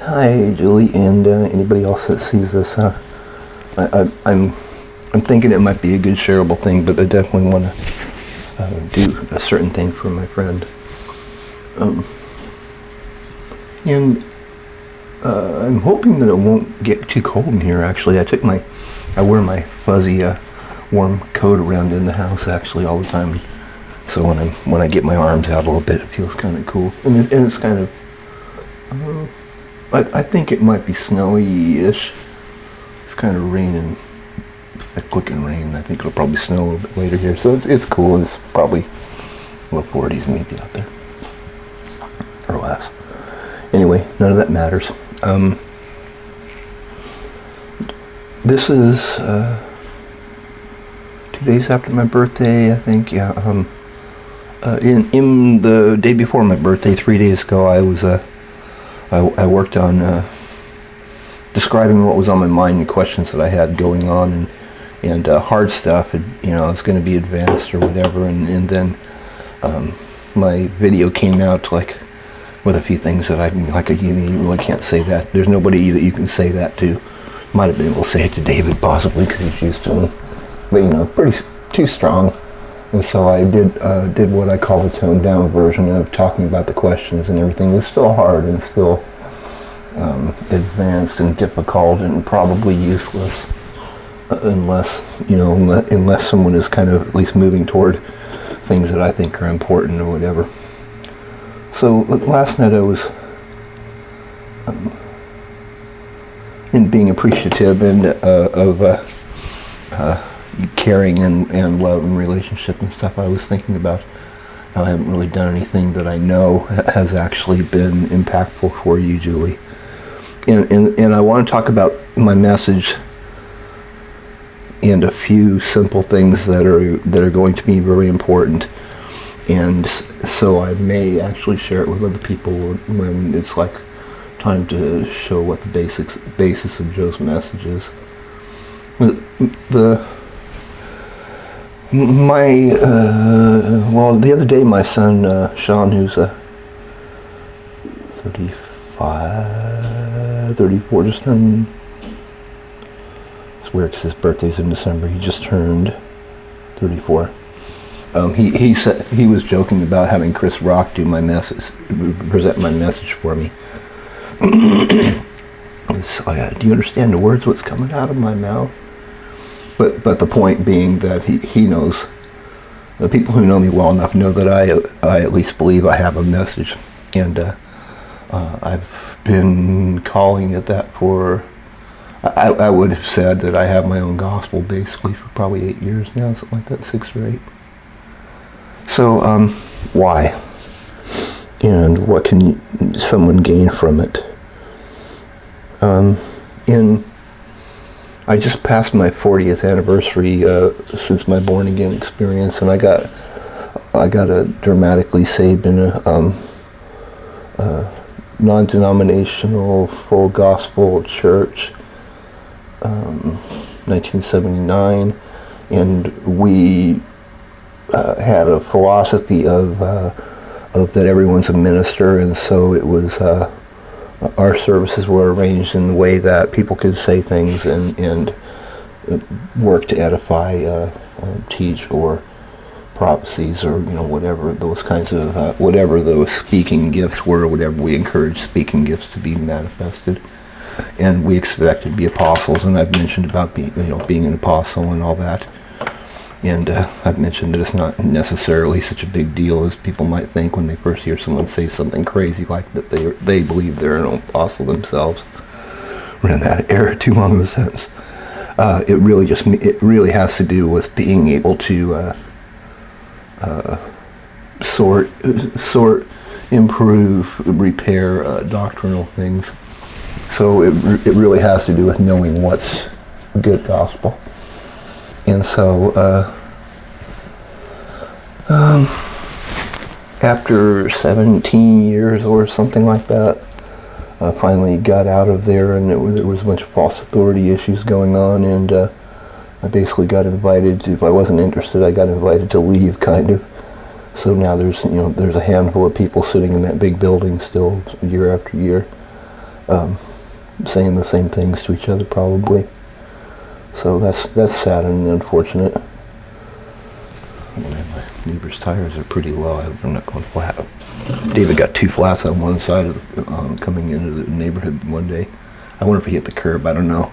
Hi, Julie, and anybody else that sees this. I'm thinking it might be a good shareable thing, but I definitely want to do a certain thing for my friend. And I'm hoping that it won't get too cold in here. Actually, I wear my fuzzy warm coat around in the house actually all the time. So when I get my arms out a little bit, it feels kind of cool, and it's kind of. I think it might be snowy-ish. It's kind of raining, thick-looking rain. I think it'll probably snow a little bit later here. So it's cool. It's probably low 40s maybe out there, or less. Anyway, none of that matters. This is 2 days after my birthday, I think. Yeah. In the day before my birthday, 3 days ago, I worked on describing what was on my mind, the questions that I had going on, and hard stuff. It's going to be advanced or whatever. And then my video came out with a few things that you really can't say that. There's nobody that you can say that to. Might have been able to say it to David possibly because he's used to me, but pretty too strong. And so I did what I call the toned down version of talking about the questions and everything. It was still hard and still advanced and difficult and probably useless unless someone is kind of at least moving toward things that I think are important or whatever. So last night I was in being appreciative and of caring and love and relationship and stuff. I was thinking about how I haven't really done anything that I know has actually been impactful for you, Julie. And I want to talk about my message and a few simple things that are going to be very important. And so I may actually share it with other people when it's time to show what the basis of Joe's message is. The other day my son Sean, who's 34, just turned. It's weird because his birthday's in December. He just turned 34. He said he was joking about having Chris Rock do my message, present my message for me. Do you understand the words? What's coming out of my mouth? But the point being that he knows, the people who know me well enough know that I at least believe I have a message, and I've been calling it that for, I would have said that I have my own gospel basically for probably 8 years now, something like that, 6 or 8. So why? And what can someone gain from it? I just passed my 40th anniversary since my born again experience, and I got dramatically saved in a non-denominational full gospel church, 1979, and we had a philosophy of that everyone's a minister, and so it was. Our services were arranged in the way that people could say things and work to edify, teach, or prophecies, or whatever those kinds of whatever those speaking gifts were, whatever we encourage speaking gifts to be manifested, and we expected to be apostles. And I've mentioned about being an apostle and all that. And I've mentioned that it's not necessarily such a big deal as people might think when they first hear someone say something crazy like that they believe they're an apostle themselves. Ran that error too long of a sentence. It really has to do with being able to sort, improve, repair doctrinal things. So it really has to do with knowing what's good gospel. And so, after 17 years or something like that, I finally got out of there, and there was a bunch of false authority issues going on, and I basically got invited to, if I wasn't interested, I got invited to leave, kind of. So now there's a handful of people sitting in that big building still, year after year. saying the same things to each other probably. So that's sad and unfortunate. My neighbor's tires are pretty low. I'm not going flat. David got 2 flats on one side of coming into the neighborhood one day. I wonder if he hit the curb. I don't know.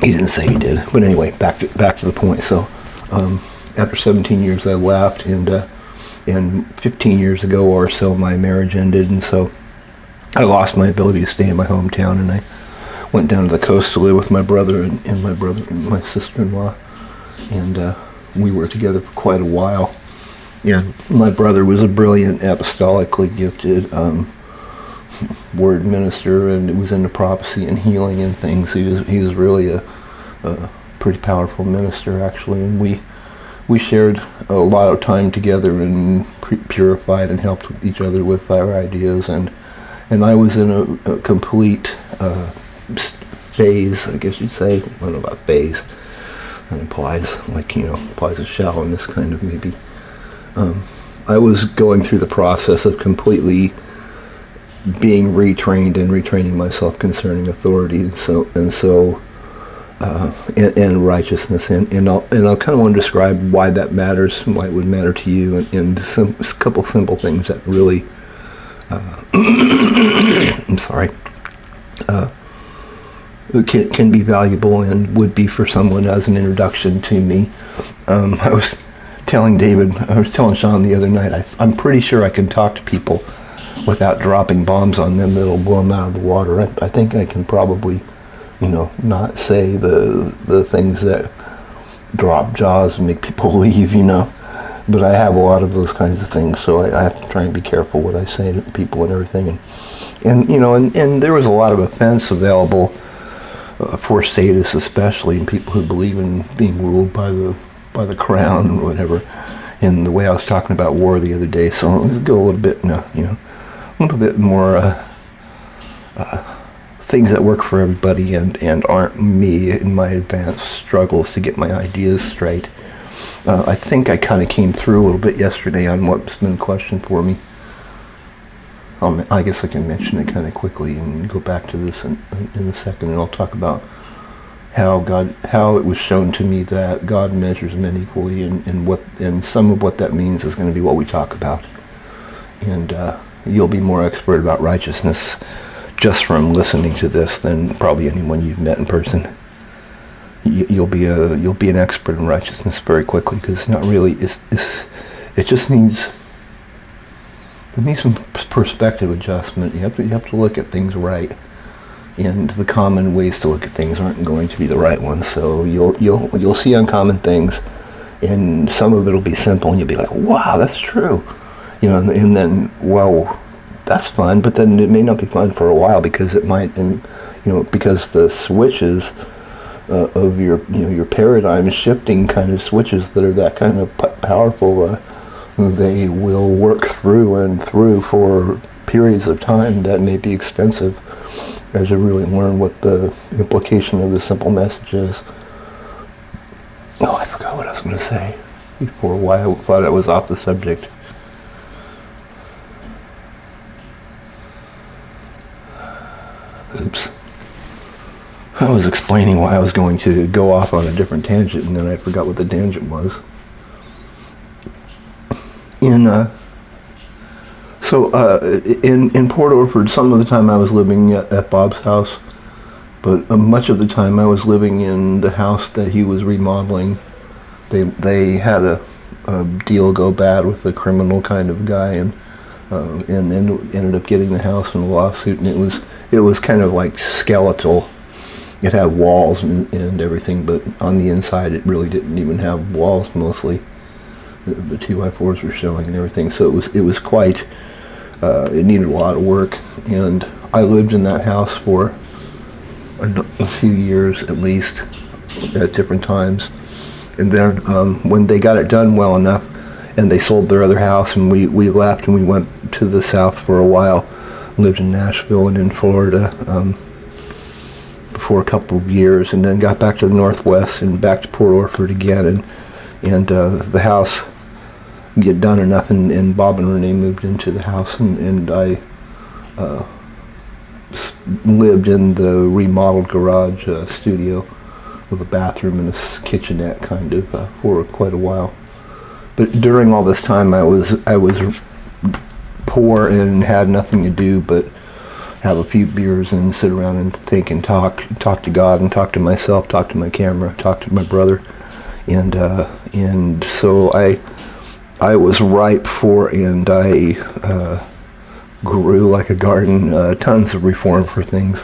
He didn't say he did. But anyway, back to the point. So after 17 years, I left, and 15 years ago or so, my marriage ended, and so I lost my ability to stay in my hometown, and I went down to the coast to live with my brother and my sister-in-law, and we were together for quite a while. And my brother was a brilliant, apostolically gifted word minister, and was into prophecy and healing and things. He was really a pretty powerful minister, actually, and we shared a lot of time together and purified and helped each other with our ideas, and I was in a complete phase, I guess you'd say. I don't know about phase. That implies, implies a shell in this kind of maybe. I was going through the process of completely being retrained and retraining myself concerning authority, and righteousness, and I'll kind of want to describe why that matters, and why it would matter to you, and a couple simple things that really, I'm sorry, can be valuable and would be for someone as an introduction to me. I was telling Sean the other night, I'm pretty sure I can talk to people without dropping bombs on them that'll blow them out of the water. I think I can probably, not say the things that drop jaws and make people leave, But I have a lot of those kinds of things, so I have to try and be careful what I say to people and everything. And there was a lot of offense available for statists, especially, and people who believe in being ruled by the crown and whatever. In the way I was talking about war the other day, so let's go a little bit, a little bit more things that work for everybody and aren't me in my advanced struggles to get my ideas straight. I think I kind of came through a little bit yesterday on what's been a question for me. I guess I can mention it kind of quickly and go back to this in a second, and I'll talk about how it was shown to me that God measures men equally, and some of what that means is going to be what we talk about. And you'll be more expert about righteousness just from listening to this than probably anyone you've met in person. You'll be an expert in righteousness very quickly, because it's not really it just needs some perspective adjustment. You have to look at things right, and the common ways to look at things aren't going to be the right ones. So you'll see uncommon things, and some of it'll be simple, and you'll be like, wow, that's true, and then, well, that's fun, but then it may not be fun for a while, because it might, because the switches of your paradigm shifting kind of switches that are that kind of powerful, they will work through for periods of time that may be extensive, as you really learn what the implication of the simple message is. Oh, I forgot what I was going to say before, why I thought I was off the subject. Oops. I was explaining why I was going to go off on a different tangent, and then I forgot what the tangent was. In Port Orford, some of the time I was living at Bob's house, but much of the time I was living in the house that he was remodeling. They had a deal go bad with a criminal kind of guy, and ended up getting the house in a lawsuit, and it was kind of like skeletal. It had walls and everything, but on the inside it really didn't even have walls mostly. The 2x4s were showing and everything, so it was quite, it needed a lot of work, and I lived in that house for a few years at least, at different times, and then when they got it done well enough, and they sold their other house, and we left and we went to the south for a while, lived in Nashville and in Florida for a couple of years, and then got back to the Northwest and back to Port Orford again, and the house get done enough, and Bob and Renee moved into the house, and I lived in the remodeled garage studio with a bathroom and a kitchenette kind of for quite a while. But during all this time, I was poor and had nothing to do but have a few beers and sit around and think and talk to God and talk to myself, talk to my camera, talk to my brother, and so I was ripe for, and I grew like a garden, tons of reform for things.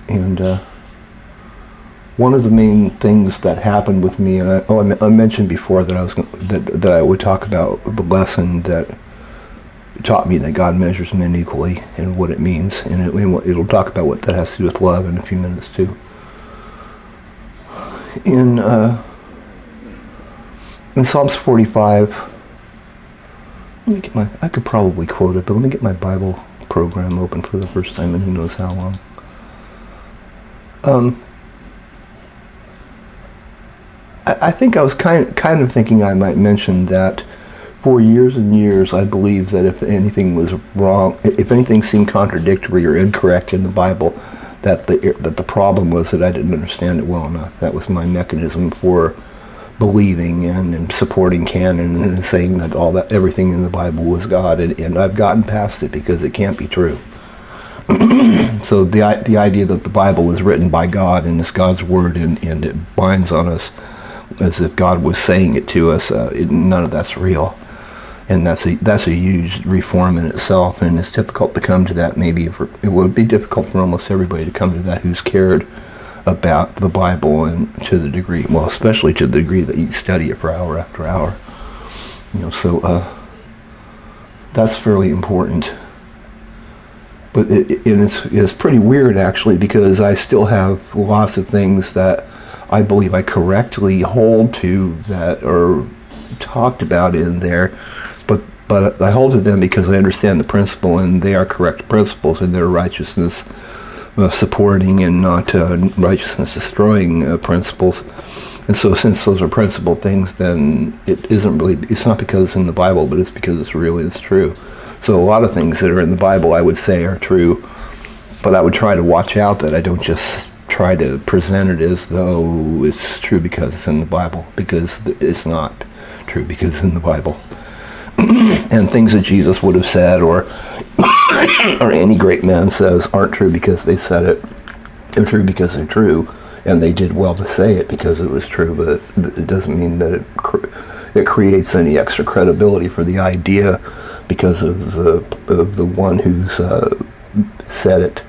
And one of the main things that happened with me, and I mentioned before that that I would talk about the lesson that taught me that God measures men equally and what it means, and it'll talk about what that has to do with love in a few minutes too. In Psalms 45, I could probably quote it, but let me get my Bible program open for the first time in who knows how long. I think I was kind of thinking I might mention that for years and years I believed that if anything was wrong, if anything seemed contradictory or incorrect in the Bible, that the problem was that I didn't understand it well enough. That was my mechanism for believing and supporting canon and saying that everything in the Bible was God, and I've gotten past it because it can't be true. So the idea that the Bible was written by God and is God's word and it binds on us as if God was saying it to us, none of that's real. And that's a huge reform in itself, and it's difficult to come to that. It would be difficult for almost everybody to come to that who's cared about the Bible, and to the degree, well, especially to the degree that you study it for hour after hour. So that's fairly important. But it's pretty weird actually, because I still have lots of things that I believe I correctly hold to that are talked about in there, but I hold to them because I understand the principle, and they are correct principles, and they're righteousness supporting and not righteousness destroying principles. And so since those are principle things, then it's not because it's in the Bible, but it's because it's real and it's true. So a lot of things that are in the Bible I would say are true, but I would try to watch out that I don't just try to present it as though it's true because it's in the Bible, because it's not true because it's in the Bible. And things that Jesus would have said or any great man says aren't true because they said it. They're true because they're true, and they did well to say it because it was true, but it doesn't mean that it creates any extra credibility for the idea because of the one who's said it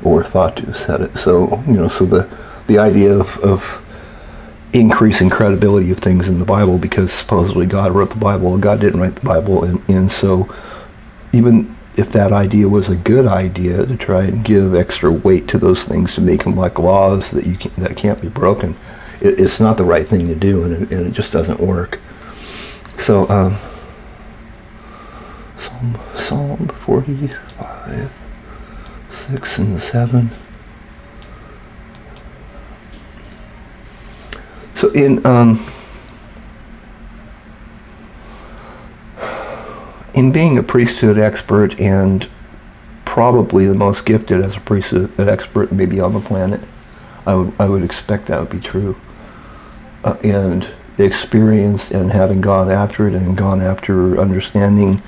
or thought to have said it. So so the idea of increasing credibility of things in the Bible, because supposedly God wrote the Bible. God didn't write the Bible, and so even if that idea was a good idea, to try and give extra weight to those things to make them like laws that can't be broken, it's not the right thing to do, and it just doesn't work. So Psalm 45, 6 and 7. So in being a priesthood expert, and probably the most gifted as a priesthood expert maybe on the planet, I would expect that would be true. And experienced and having gone after it and gone after understanding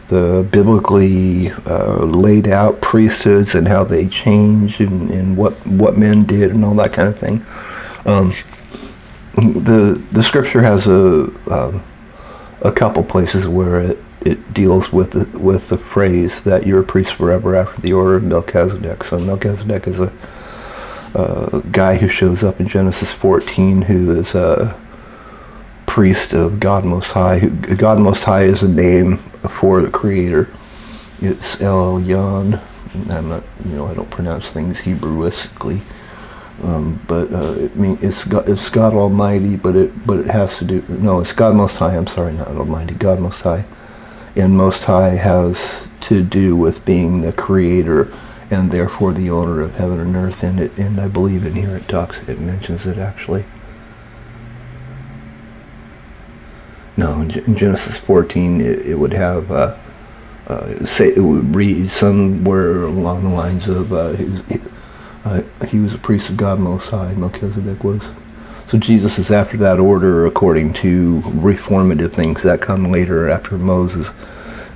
the biblically laid out priesthoods and how they change and what men did and all that kind of thing. The scripture has a couple places where it deals with the phrase that you're a priest forever after the order of Melchizedek. So Melchizedek is a guy who shows up in Genesis 14 who is a priest of God Most High. God Most High is a name for the Creator. It's El Elyon. I don't pronounce things Hebrewistically. But it's God Almighty, but it has to do, no, it's God Most High. I'm sorry, not Almighty, God Most High. And Most High has to do with being the Creator and therefore the owner of heaven and earth. And I believe in here it mentions it actually. No, in Genesis 14 it would have say it would read somewhere along the lines of he was a priest of God Most High, Melchizedek was. So Jesus is after that order, according to reformative things that come later after Moses,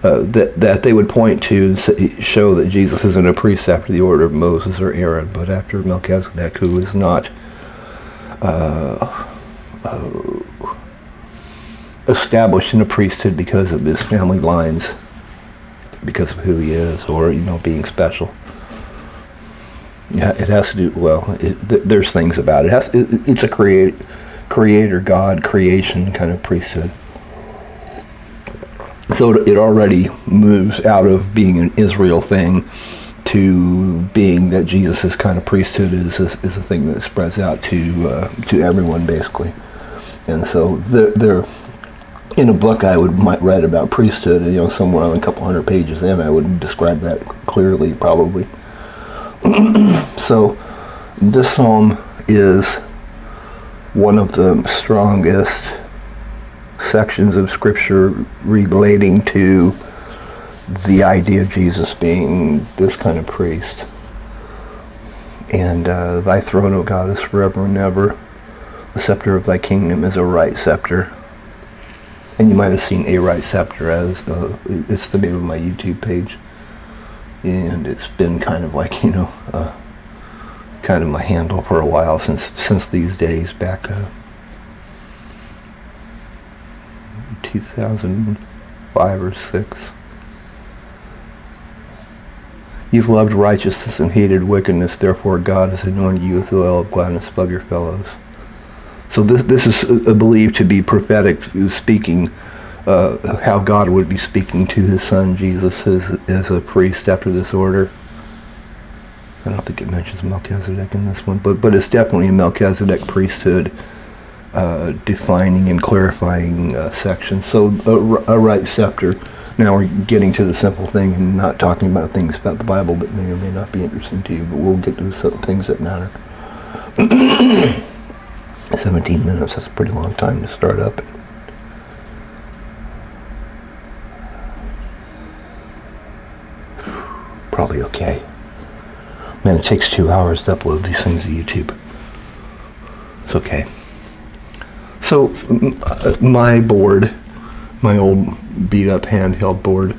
that they would point to show that Jesus isn't a priest after the order of Moses or Aaron, but after Melchizedek, who is not established in a priesthood because of his family lines, because of who he is, or being special. Yeah, it has to do, well, there's things about it. It's a creator, God, creation kind of priesthood. So it already moves out of being an Israel thing to being that Jesus' kind of priesthood is a thing that spreads out to everyone, basically. And so there, in a book I might write about priesthood, somewhere on a couple hundred pages in, I would describe that clearly, probably. So this psalm is one of the strongest sections of scripture relating to the idea of Jesus being this kind of priest. And thy throne, O God, is forever and ever. The scepter of thy kingdom is a right scepter. And you might have seen a right scepter as it's the name of my YouTube page. And it's been kind of like, kind of my handle for a while since these days, back 2005 or 6. You've loved righteousness and hated wickedness, therefore God has anointed you with the oil of gladness above your fellows. So this is believed to be prophetic, speaking how God would be speaking to his son Jesus as a priest after this order. I don't think it mentions Melchizedek in this one, but it's definitely a Melchizedek priesthood defining and clarifying section. So a right scepter. Now we're getting to the simple thing and not talking about things about the Bible that may or may not be interesting to you, but we'll get to some things that matter. 17 minutes, that's a pretty long time to start up. Probably okay. Man, it takes 2 hours to upload these things to YouTube. It's okay. So, my board, my old beat-up handheld board,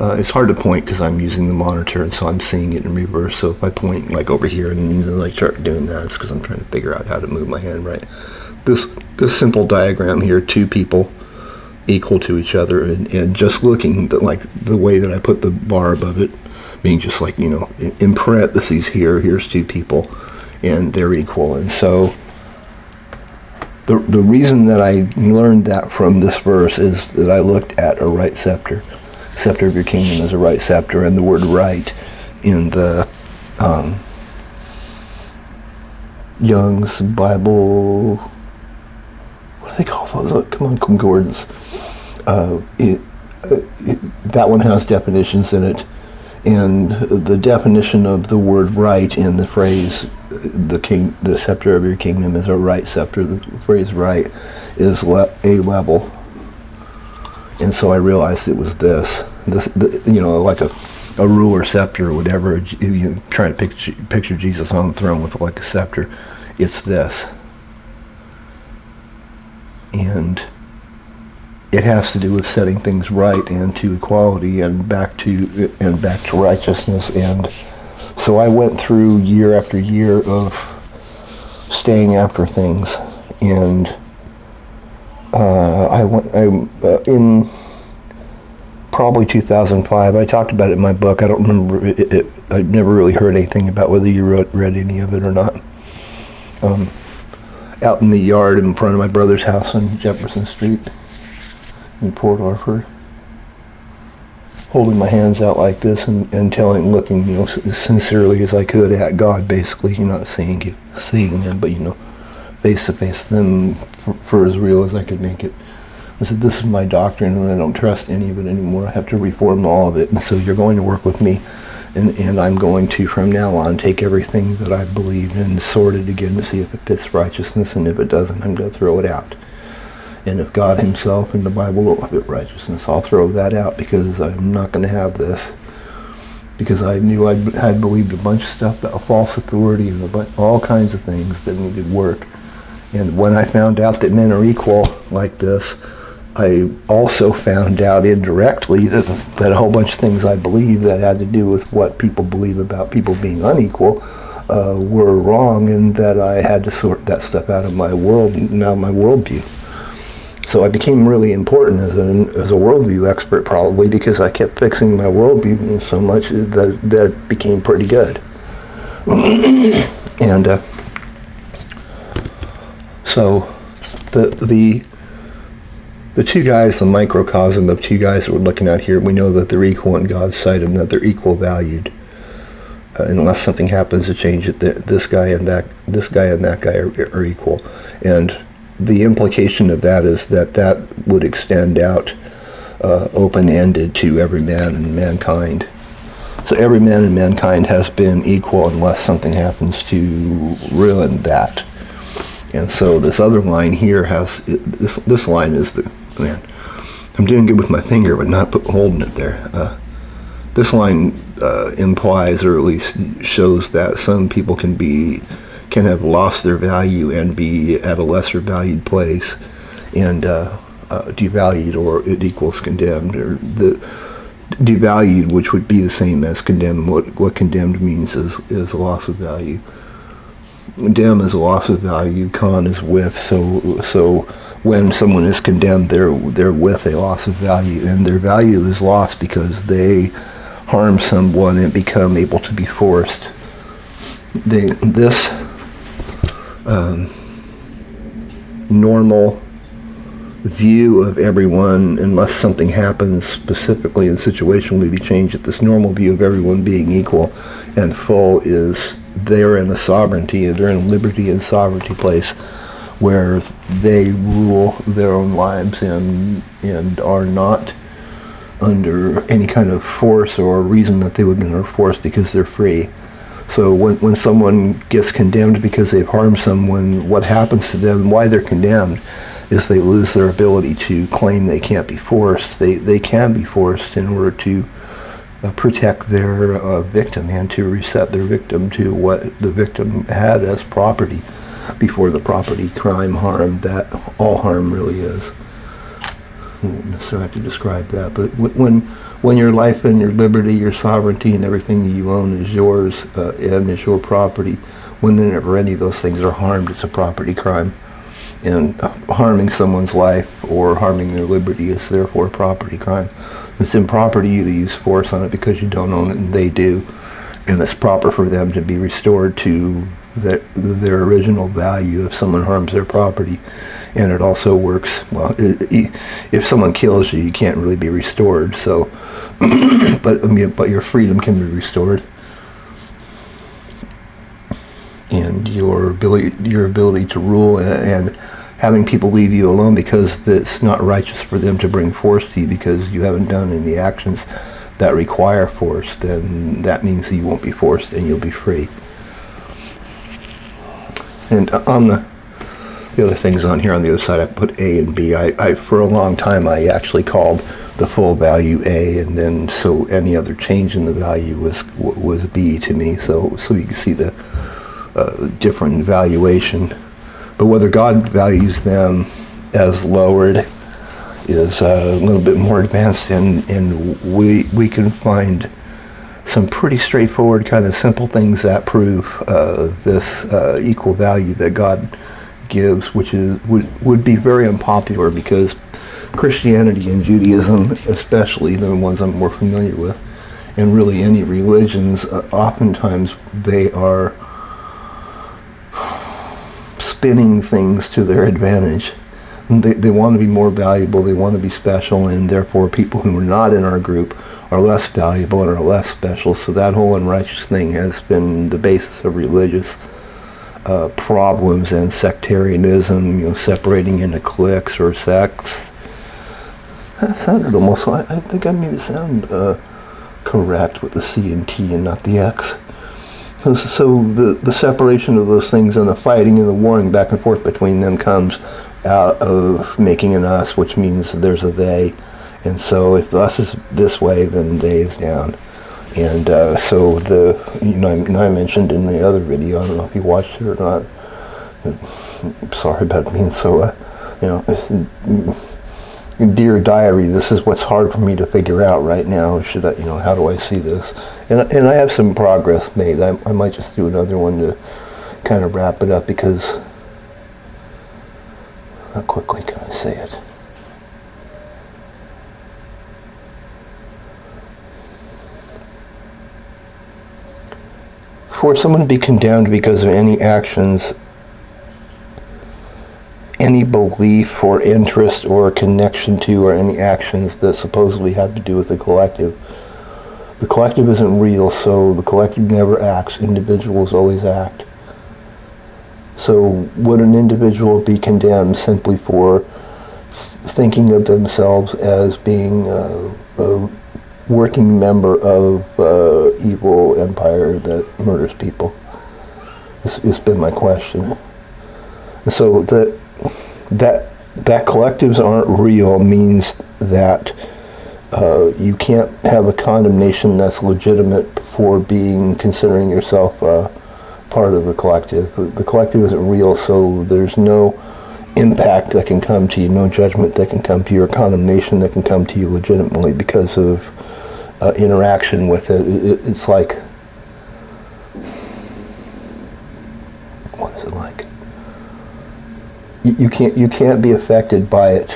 it's hard to point because I'm using the monitor, and so I'm seeing it in reverse. So if I point like over here and like start doing that, it's because I'm trying to figure out how to move my hand right. This simple diagram here, two people equal to each other, and just looking at, like, the way that I put the bar above it, being just like, in parentheses here's two people, and they're equal. And so the reason that I learned that from this verse is that I looked at a right scepter. Scepter of your kingdom is a right scepter, and the word right in the Young's Bible, what do they call those? Oh, come on, concordance. That one has definitions in it, and the definition of the word right in the phrase the scepter of your kingdom is a right scepter, the phrase right is a level. And so I realized it was this like a ruler scepter or whatever. If you try to picture Jesus on the throne with like a scepter, it's this. And it has to do with setting things right and to equality and back to righteousness. And so I went through year after year of staying after things, and in probably 2005, I talked about it in my book. I don't remember it. I never really heard anything about whether you read any of it or not. Out in the yard in front of my brother's house on Jefferson Street in Port Orford, holding my hands out like this and looking, as sincerely as I could at God, basically, not seeing him, but, face to face with him for as real as I could make it. I said, this is my doctrine, and I don't trust any of it anymore. I have to reform all of it, and so you're going to work with me, and I'm going to, from now on, take everything that I believed and sort it again to see if it fits righteousness, and if it doesn't, I'm going to throw it out. And if God himself in the Bible will look at righteousness, I'll throw that out because I'm not going to have this. Because I knew I had believed a bunch of stuff, a false authority, and all kinds of things that needed work. And when I found out that men are equal like this, I also found out indirectly that a whole bunch of things I believed that had to do with what people believe about people being unequal were wrong, and that I had to sort that stuff out of my world, out of my worldview. So I became really important as a worldview expert, probably because I kept fixing my worldview so much that it became pretty good. And so the two guys, the microcosm of two guys that we're looking at here, we know that they're equal in God's sight and that they're equal valued. Unless something happens to change it, this guy and that guy are equal. And the implication of that is that would extend out open-ended to every man and mankind. So every man and mankind has been equal unless something happens to ruin that. And so this other line here has, this line is the, man, I'm doing good with my finger but not holding it there. This line implies, or at least shows, that some people can have lost their value and be at a lesser valued place and devalued, or it equals condemned, or the devalued, which would be the same as condemned. What condemned means is a loss of value. Dem is a loss of value, con is with, so when someone is condemned, they're with a loss of value, and their value is lost because they harm someone and become able to be forced. This normal view of everyone, unless something happens specifically and situationally to change it, this normal view of everyone being equal and full is they're in the sovereignty, they're in liberty and sovereignty place where they rule their own lives and are not under any kind of force or reason that they would be under force because they're free. So when someone gets condemned because they've harmed someone, what happens to them, why they're condemned, is they lose their ability to claim they can't be forced. They can be forced in order to protect their victim and to reset their victim to what the victim had as property before the property crime harm that all harm really is. I don't necessarily have to describe that, but when your life and your liberty, your sovereignty, and everything you own is yours and is your property, whenever any of those things are harmed, it's a property crime. And harming someone's life or harming their liberty is therefore a property crime. It's improper to you to use force on it because you don't own it and they do. And it's proper for them to be restored to their original value if someone harms their property. And it also works, well, if someone kills you, you can't really be restored. So, but your freedom can be restored, and your ability to rule, and having people leave you alone because it's not righteous for them to bring force to you because you haven't done any actions that require force. Then that means that you won't be forced and you'll be free. And on the other things on here on the other side, I put A and B. I for a long time I actually called the full value A, and then so any other change in the value was B to me. So you can see the different valuation. But whether God values them as lowered is a little bit more advanced, and we can find some pretty straightforward kind of simple things that prove this equal value that God gives, which would be very unpopular because Christianity and Judaism, especially the ones I'm more familiar with, and really any religions, oftentimes they are spinning things to their advantage. They want to be more valuable, they want to be special, and therefore people who are not in our group are less valuable and are less special. So that whole unrighteous thing has been the basis of religious problems and sectarianism, separating into cliques or sects. That sounded almost, I think I made it sound correct with the C and T and not the X. So the separation of those things and the fighting and the warring back and forth between them comes out of making an us, which means there's a they. And so if us is this way, then they is down. And so I mentioned in the other video, I don't know if you watched it or not. I'm sorry about being so, dear diary, this is what's hard for me to figure out right now. Should I, how do I see this? And I have some progress made. I might just do another one to kind of wrap it up, because how quickly can I say it? For someone to be condemned because of any actions, any belief or interest or connection to, or any actions that supposedly have to do with the collective isn't real, so the collective never acts. Individuals always act. So would an individual be condemned simply for thinking of themselves as being a working member of evil empire that murders people? It's been my question. And so that collectives aren't real means that you can't have a condemnation that's legitimate for considering yourself part of the collective. The collective isn't real, so there's no impact that can come to you, no judgment that can come to you, or condemnation that can come to you legitimately because of interaction with it. It's like, what is it like? You can't be affected by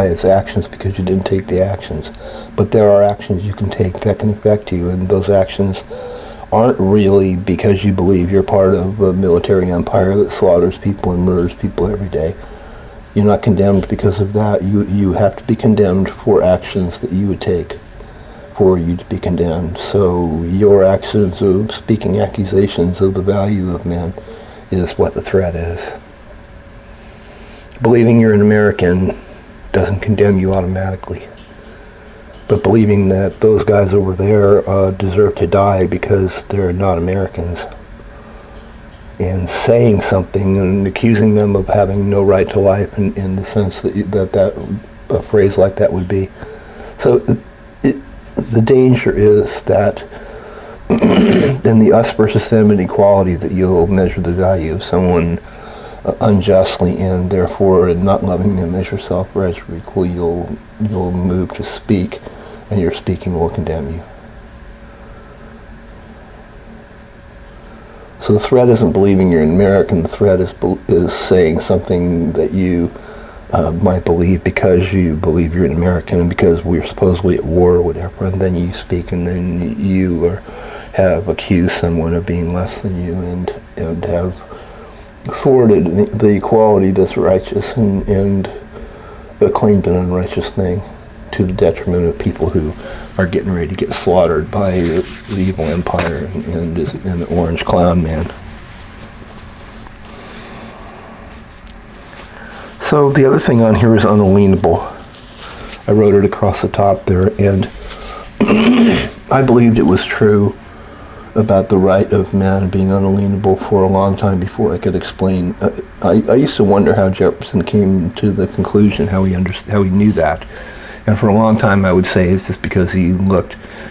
its actions because you didn't take the actions. But there are actions you can take that can affect you, and those actions aren't really because you believe you're part of a military empire that slaughters people and murders people every day. You're not condemned because of that. You have to be condemned for actions that you would take for you to be condemned. So your actions of speaking accusations of the value of men is what the threat is. Believing you're an American doesn't condemn you automatically. But believing that those guys over there deserve to die because they're not Americans, and saying something and accusing them of having no right to life in the sense that a phrase like that would be. So the danger is that in the us versus them inequality, that you'll measure the value of someone unjustly, and therefore in not loving them as yourself or as your equal, you'll move to speak, and your speaking will condemn you. So the threat isn't believing you're an American. The threat is saying something that you might believe because you believe you're an American, and because we're supposedly at war or whatever, and then you speak, and then you have accused someone of being less than you, and have thwarted the equality that's righteous, and claimed an unrighteous thing to the detriment of people who are getting ready to get slaughtered by the evil empire and the orange clown man. So the other thing on here is unalienable. I wrote it across the top there, and I believed it was true about the right of man being unalienable for a long time before I could explain. I used to wonder how Jefferson came to the conclusion, how he knew that. And for a long time I would say it's just because he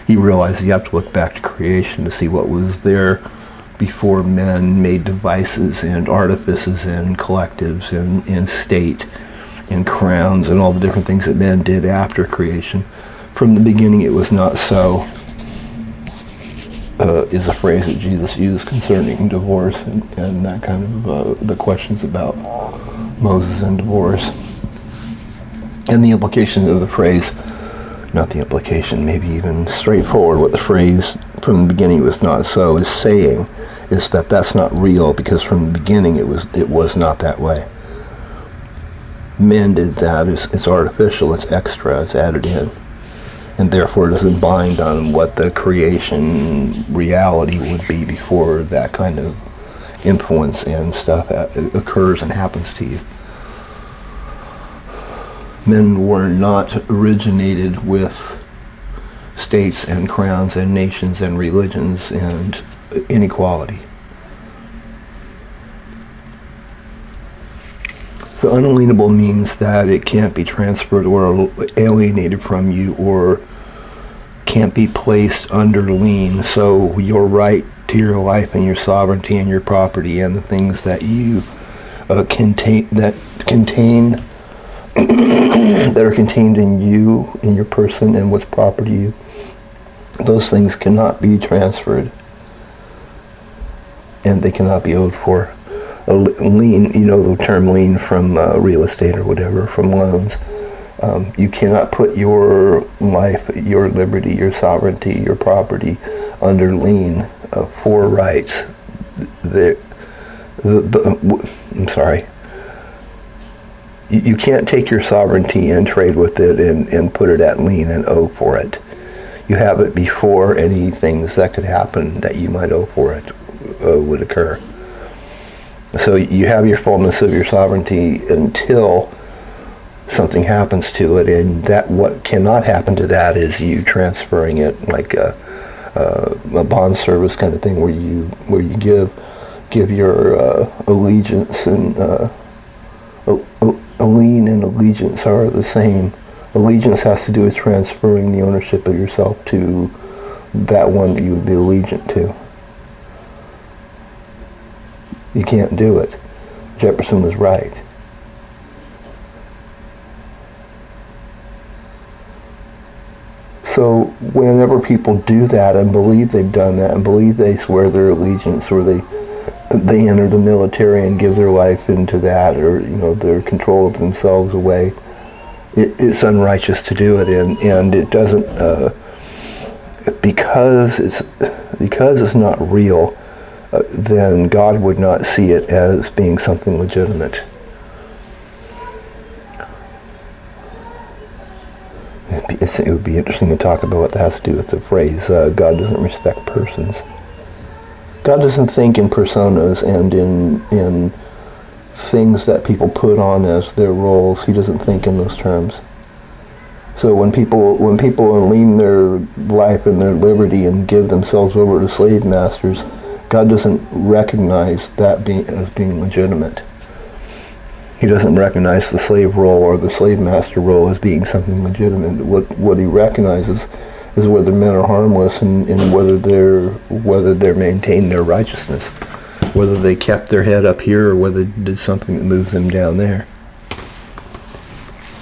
realized you have to look back to creation to see what was there before men made devices and artifices and collectives and state and crowns and all the different things that men did after creation. From the beginning it was not so. Is a phrase that Jesus used concerning divorce and that kind of the questions about Moses and divorce. And the implication of the phrase, not the implication, maybe even straightforward, what the phrase from the beginning was not so is saying is that that's not real, because from the beginning it was not that way. Men did that. It's artificial, it's extra, it's added in. And therefore it doesn't bind on what the creation reality would be before that kind of influence and stuff occurs and happens to you. Men were not originated with states and crowns and nations and religions and inequality. So unalienable means that it can't be transferred or alienated from you, or can't be placed under lien. So your right to your life and your sovereignty and your property and the things that you contain that are contained in you, in your person, and what's proper to you, those things cannot be transferred, and they cannot be owed for. A lien, you know the term lien from real estate or whatever, from loans. You cannot put your life, your liberty, your sovereignty, your property under lien for rights. I'm sorry. You can't take your sovereignty and trade with it and put it at lien and owe for it. You have it before any things that could happen that you might owe for it would occur. So you have your fullness of your sovereignty until something happens to it, and that what cannot happen to that is you transferring it, like a bond service kind of thing, where you give your allegiance, and a lien and allegiance are the same. Allegiance has to do with transferring the ownership of yourself to that one that you would be allegiant to. You can't do it. Jefferson was right. So whenever people do that and believe they've done that and believe they swear their allegiance, or they enter the military and give their life into that, or their control of themselves away, it's unrighteous to do it, and it doesn't because it's not real. Then God would not see it as being something legitimate. It would be interesting to talk about what that has to do with the phrase, God doesn't respect persons. God doesn't think in personas and in things that people put on as their roles. He doesn't think in those terms. So when people lien their life and their liberty and give themselves over to slave masters, God doesn't recognize that as being legitimate. He doesn't recognize the slave role or the slave master role as being something legitimate. What he recognizes is whether men are harmless and whether they maintain their righteousness, whether they kept their head up here or whether they did something that moved them down there.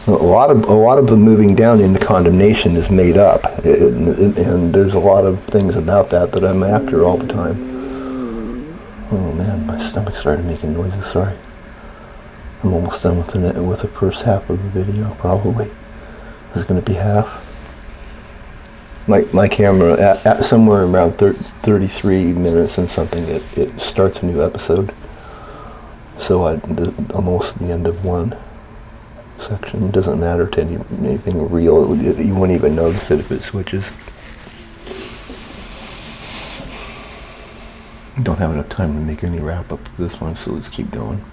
A lot of the moving down into condemnation is made up, and there's a lot of things about that I'm after all the time. Oh man, my stomach started making noises, sorry. I'm almost done with the first half of the video, probably. This is going to be half. My camera, at somewhere around 33 minutes and something, it starts a new episode. So almost the end of one section. It doesn't matter to anything real. You wouldn't even notice it if it switches. Don't have enough time to make any wrap up for this one, so let's keep going.